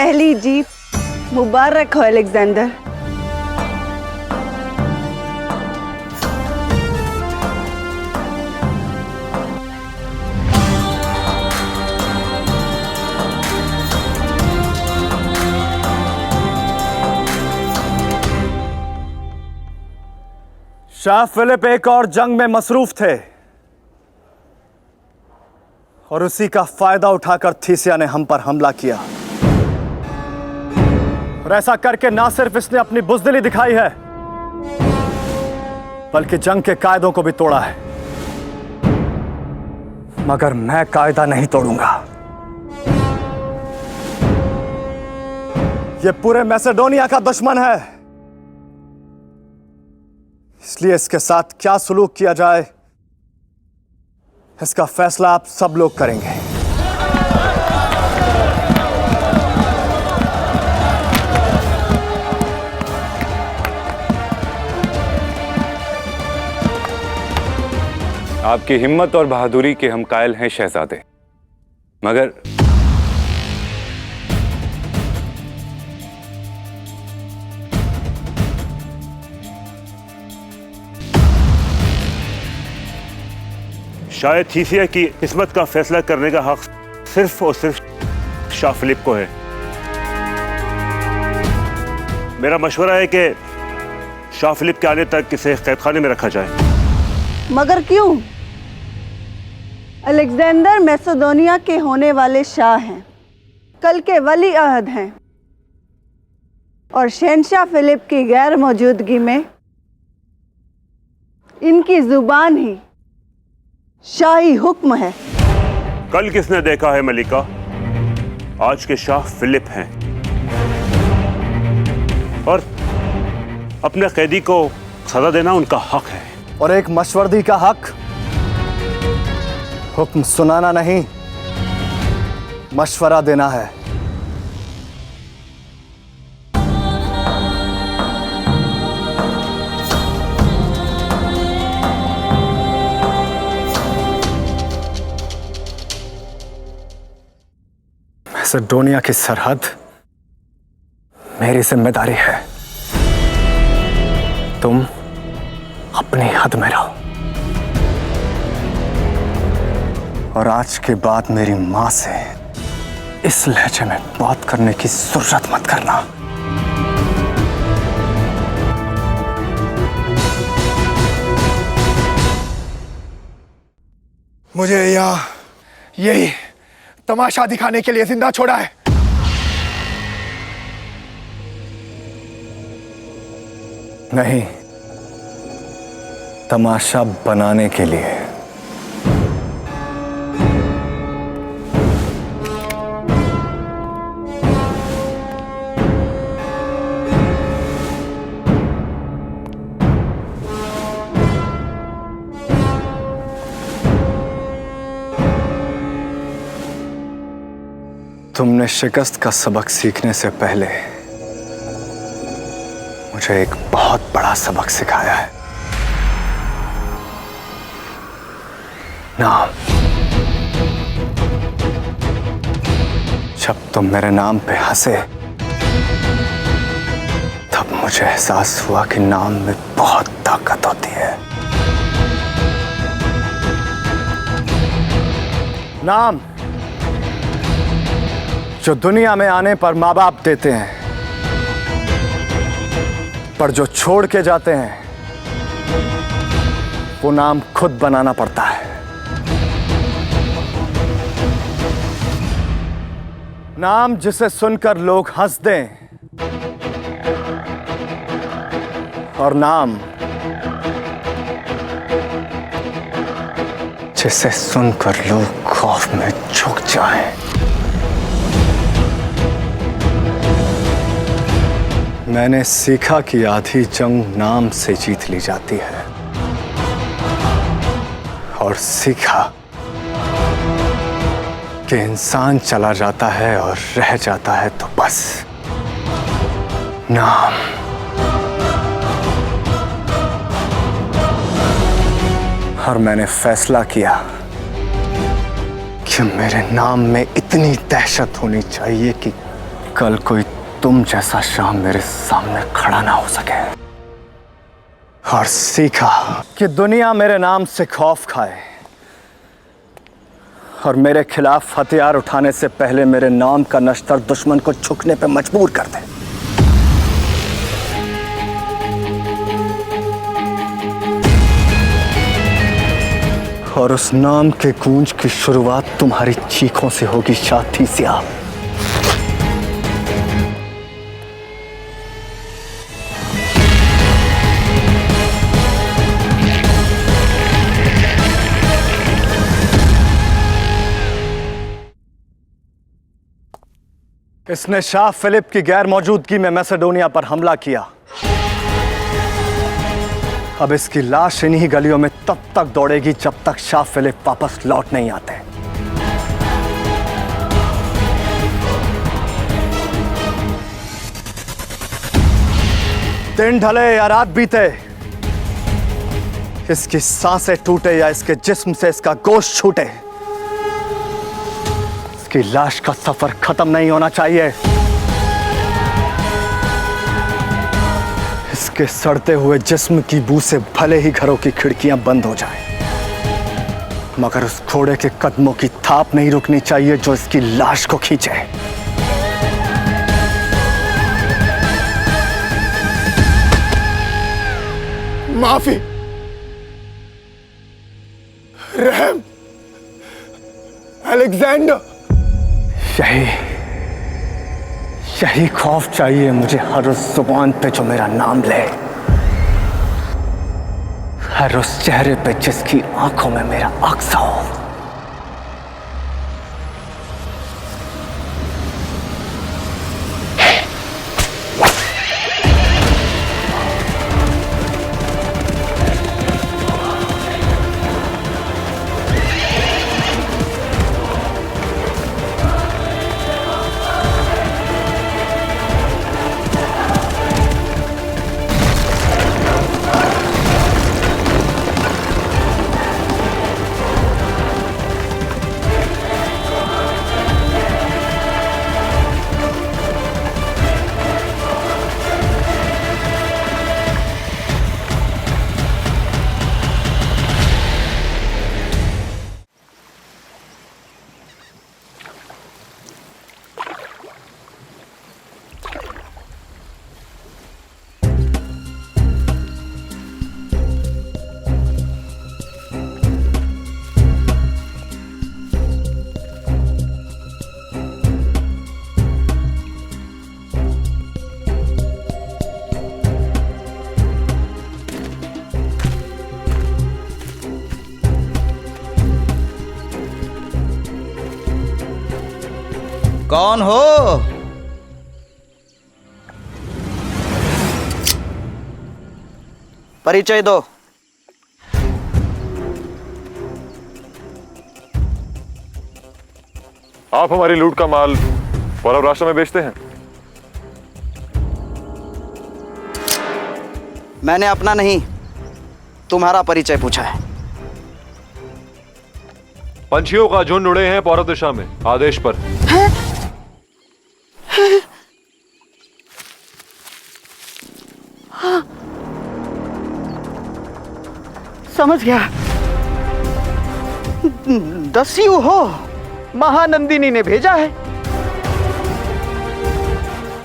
पहली जीत मुबारक हो Alexander. Shah Philip एक और जंग में मसरूफ थे और उसी का फायदा उठाकर थीसिया ने हम पर हमला किया। और ऐसा करके ना सिर्फ इसने अपनी बुज़दिली दिखाई है बल्कि जंग के कायदों को भी तोड़ा है। मगर मैं कायदा नहीं तोड़ूंगा। यह पूरे मैसेडोनिया का दुश्मन है, इसलिए इसके साथ क्या सुलूक किया जाए इसका फैसला आप सब लोग करेंगे। आपकी हिम्मत और बहादुरी के हम कायल हैं शहजादे, मगर शायद थीसिया की किस्मत का फैसला करने का हक सिर्फ और सिर्फ शाह फिलिप को है। मेरा मशवरा है कि शाह फिलिप के आने तक इसे कैदखाने में रखा जाए। मगर क्यों? अलेक्जेंडर मैसेडोनिया के होने वाले शाह हैं, कल के वली अहद हैं और शहंशाह फिलिप की गैर मौजूदगी में इनकी जुबान ही शाही हुक्म है। कल किसने देखा है मलिका? आज के शाह फिलिप हैं और अपने कैदी को सजा देना उनका हक है। और एक मशवर्दी का हक हुक्म सुनाना नहीं, मशवरा देना है। मैसेडोनिया की सरहद मेरी जिम्मेदारी है। तुम अपनी हद में रहो और आज के बाद मेरी मां से इस लहजे में बात करने की जरूरत मत करना। मुझे यहाँ यही तमाशा दिखाने के लिए जिंदा छोड़ा है। नहीं, तमाशा बनाने के लिए। तुमने शिकस्त का सबक सीखने से पहले मुझे एक बहुत बड़ा सबक सिखाया है। नाम। जब तुम मेरे नाम पे हंसे तब मुझे एहसास हुआ कि नाम में बहुत ताकत होती है। नाम जो दुनिया में आने पर माँ बाप देते हैं, पर जो छोड़ के जाते हैं वो नाम खुद बनाना पड़ता है। नाम जिसे सुनकर लोग हंस दें और नाम जिसे सुनकर लोग खौफ में झुक जाएं। मैंने सीखा कि आधी जंग नाम से जीत ली जाती है और सीखा कि इंसान चला जाता है और रह जाता है तो बस नाम। और मैंने फैसला किया कि मेरे नाम में इतनी दहशत होनी चाहिए कि कल कोई तुम जैसा शाह मेरे सामने खड़ा ना हो सके। और सीखा कि दुनिया मेरे नाम से खौफ खाए और मेरे खिलाफ हथियार उठाने से पहले मेरे नाम का नश्तर दुश्मन को झुकने पर मजबूर कर दे। और उस नाम के गूंज की शुरुआत तुम्हारी चीखों से होगी शाह थीसिया। इसने शाह फिलिप की गैर मौजूदगी में मैसेडोनिया पर हमला किया। अब इसकी लाश इन्हीं गलियों में तब तक दौड़ेगी जब तक शाह फिलिप वापस लौट नहीं आते। दिन ढले या रात बीते, इसकी सांसें टूटे या इसके जिस्म से इसका गोश्त छूटे, इसकी लाश का सफर खत्म नहीं होना चाहिए। इसके सड़ते हुए जिस्म की बू से भले ही घरों की खिड़कियां बंद हो जाएं, मगर उस घोड़े के कदमों की थाप नहीं रुकनी चाहिए जो इसकी लाश को खींचे। माफी, रहम, अलेक्जेंडर। यही खौफ चाहिए मुझे हर उस जुबान पे जो मेरा नाम ले, हर उस चेहरे पे जिसकी आंखों में मेरा अक्स हो। कौन हो? परिचय दो। आप हमारी लूट का माल पौरव राष्ट्र में बेचते हैं? मैंने अपना नहीं, तुम्हारा परिचय पूछा है। पंछियों का झुंड उड़े हैं पौरव दिशा में आदेश पर। समझ गया, दस्यु हो। महानंदिनी ने भेजा है।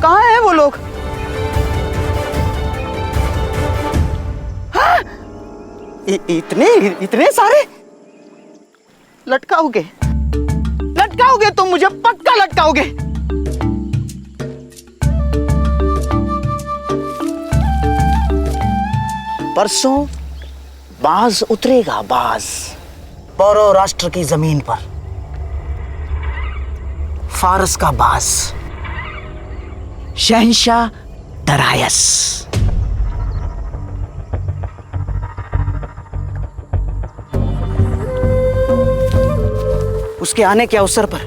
कहाँ हैं वो लोग? हाँ? इतने सारे लटकाओगे? लटकाओगे तुम मुझे, पक्का लटकाओगे। परसों बाज उतरेगा, बाज पौरव राष्ट्र की जमीन पर। फारस का बाज, शहंशाह दरायस। उसके आने के अवसर पर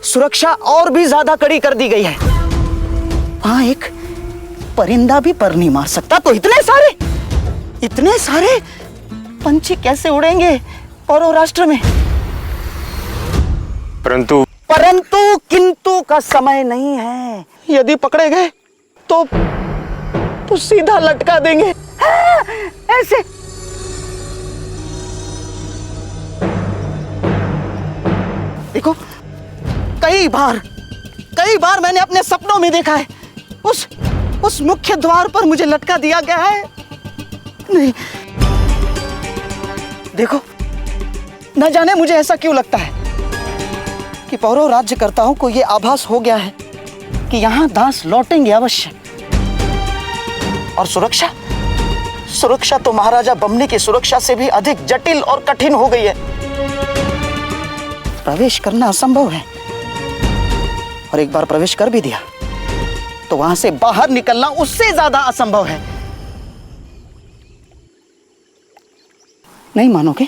सुरक्षा और भी ज्यादा कड़ी कर दी गई है। वहां एक परिंदा भी पर नहीं मार सकता, तो इतने सारे पंछी कैसे उड़ेंगे पौरव राष्ट्र में? परंतु परंतु किंतु का समय नहीं है। यदि पकड़े गए तो सीधा लटका देंगे। ऐसे देखो, कई बार मैंने अपने सपनों में देखा है उस मुख्य द्वार पर मुझे लटका दिया गया है। नहीं, देखो, न जाने मुझे ऐसा क्यों लगता है कि पौरव राज्यकर्ताओं को यह आभास हो गया है कि यहां दास लौटेंगे अवश्य। और सुरक्षा तो महाराजा बमनी की सुरक्षा से भी अधिक जटिल और कठिन हो गई है। प्रवेश करना असंभव है, और एक बार प्रवेश कर भी दिया तो वहां से बाहर निकलना उससे ज्यादा असंभव है। नहीं मानोगे?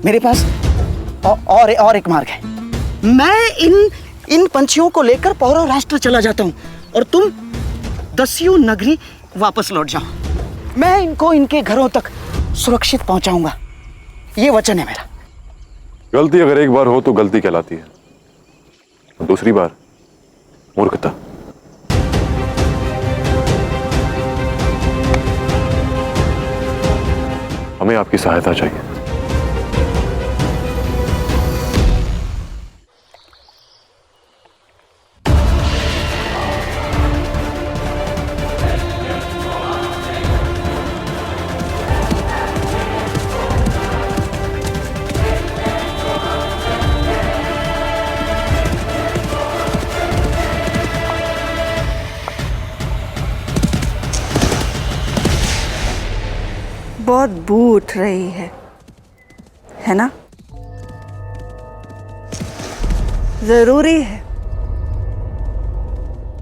मेरे पास और एक मार्ग है। मैं इन पंछियों को लेकर पौरव राष्ट्र चला जाता हूं और तुम दस्यु नगरी वापस लौट जाओ। मैं इनको इनके घरों तक सुरक्षित पहुंचाऊंगा, ये वचन है मेरा। गलती अगर एक बार हो तो गलती कहलाती है, और दूसरी बार मूर्खता। हमें आपकी सहायता चाहिए। बहुत बू उठ रही है ना? जरूरी है,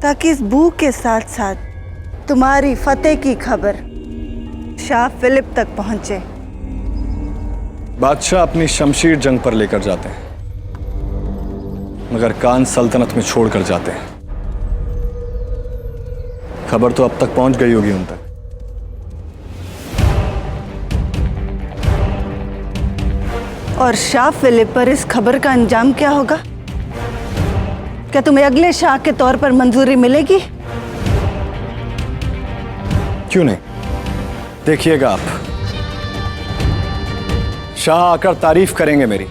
ताकि इस बू के साथ साथ तुम्हारी फतेह की खबर शाह फिलिप तक पहुंचे। बादशाह अपनी शमशीर जंग पर लेकर जाते हैं, मगर कान सल्तनत में छोड़कर जाते हैं। खबर तो अब तक पहुंच गई होगी उन तक। और शाह फिलिप पर इस खबर का अंजाम क्या होगा? क्या तुम्हें अगले शाह के तौर पर मंजूरी मिलेगी? क्यों नहीं, देखिएगा आप, शाह आकर तारीफ करेंगे मेरी।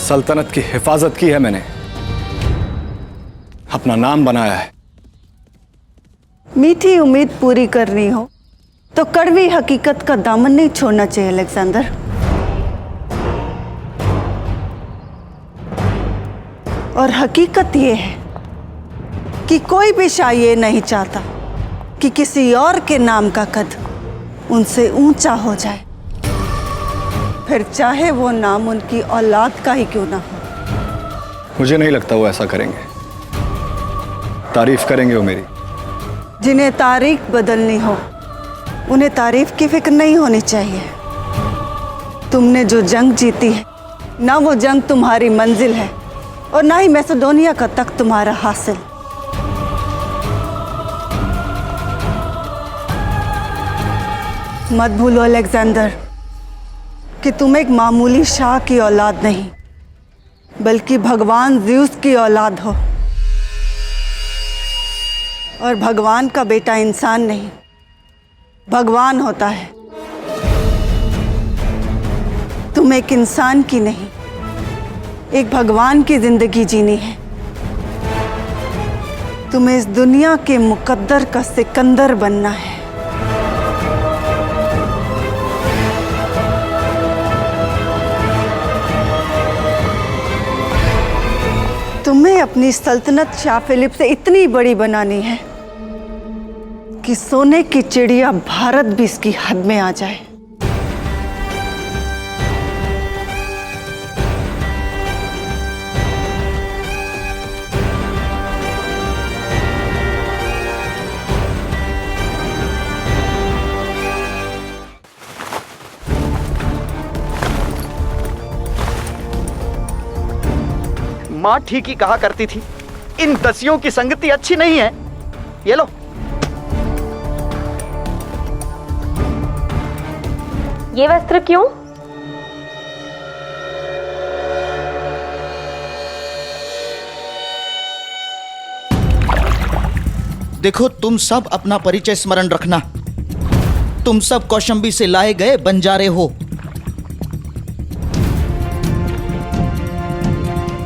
सल्तनत की हिफाजत की है मैंने, अपना नाम बनाया है। मीठी उम्मीद पूरी करनी हो तो कड़वी हकीकत का दामन नहीं छोड़ना चाहिए अलेक्जेंडर। और हकीकत यह है कि कोई भी शाह ये नहीं चाहता कि किसी और के नाम का कद उनसे ऊंचा हो जाए, फिर चाहे वो नाम उनकी औलाद का ही क्यों ना हो। मुझे नहीं लगता वो ऐसा करेंगे। तारीफ करेंगे वो मेरी। जिन्हें तारीख बदलनी हो उन्हें तारीफ की फिक्र नहीं होनी चाहिए। तुमने जो जंग जीती है, ना वो जंग तुम्हारी मंजिल है और ना ही मैसेडोनिया का तख्त तुम्हारा हासिल। मत भूलो अलेक्जेंडर कि तुम एक मामूली शाह की औलाद नहीं, बल्कि भगवान ज़्यूस की औलाद हो। और भगवान का बेटा इंसान नहीं, भगवान होता है। तुम एक इंसान की नहीं, एक भगवान की जिंदगी जीनी है। तुम्हें इस दुनिया के मुकद्दर का सिकंदर बनना है। तुम्हें अपनी सल्तनत शाह फिलिप से इतनी बड़ी बनानी है कि सोने की चिड़िया भारत भी इसकी हद में आ जाए। माँ ठीक ही कहा करती थी, इन दसियों की संगति अच्छी नहीं है। ये लो। ये वस्त्र क्यों? देखो, तुम सब अपना परिचय स्मरण रखना। तुम सब कौशंबी से लाए गए बंजारे हो,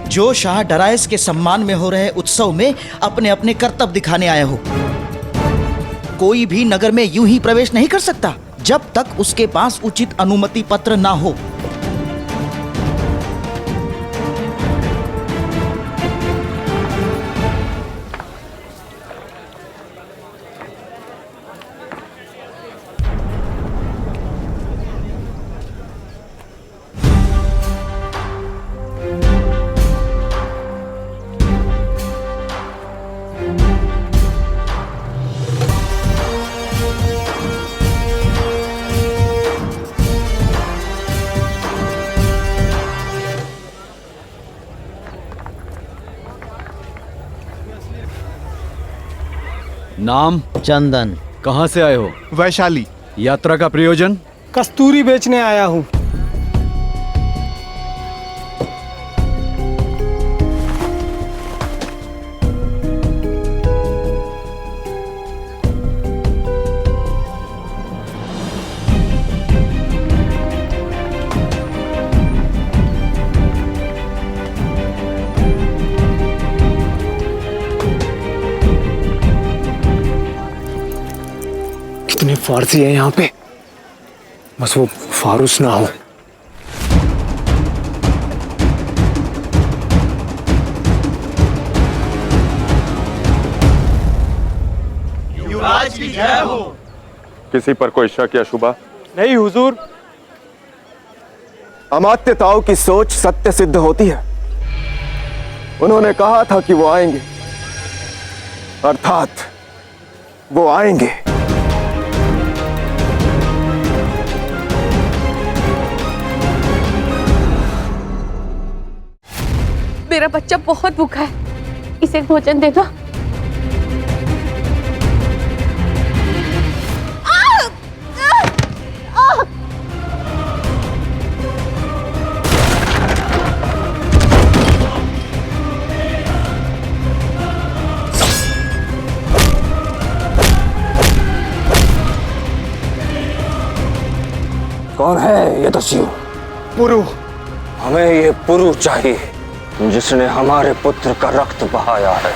जो शाह डराइस के सम्मान में हो रहे उत्सव में अपने अपने कर्तव्य दिखाने आए हो। कोई भी नगर में यूं ही प्रवेश नहीं कर सकता जब तक उसके पास उचित अनुमति पत्र ना हो। नाम? चंदन। कहाँ से आए हो? वैशाली। यात्रा का प्रयोजन? कस्तूरी बेचने आया हूँ। कितने फारसी हैं यहाँ पे, बस वो फारूस ना हो। युवराज की जय हो। किसी पर कोई शक या शुबा? नहीं हुजूर। अमात्यताओं की सोच सत्य सिद्ध होती है। उन्होंने कहा था कि वो आएंगे, अर्थात वो आएंगे। मेरा बच्चा बहुत भूखा है, इसे भोजन देना। कौन है ये दस्यु? पुरु। हमें ये पुरु चाहिए जिसने हमारे पुत्र का रक्त बहाया है।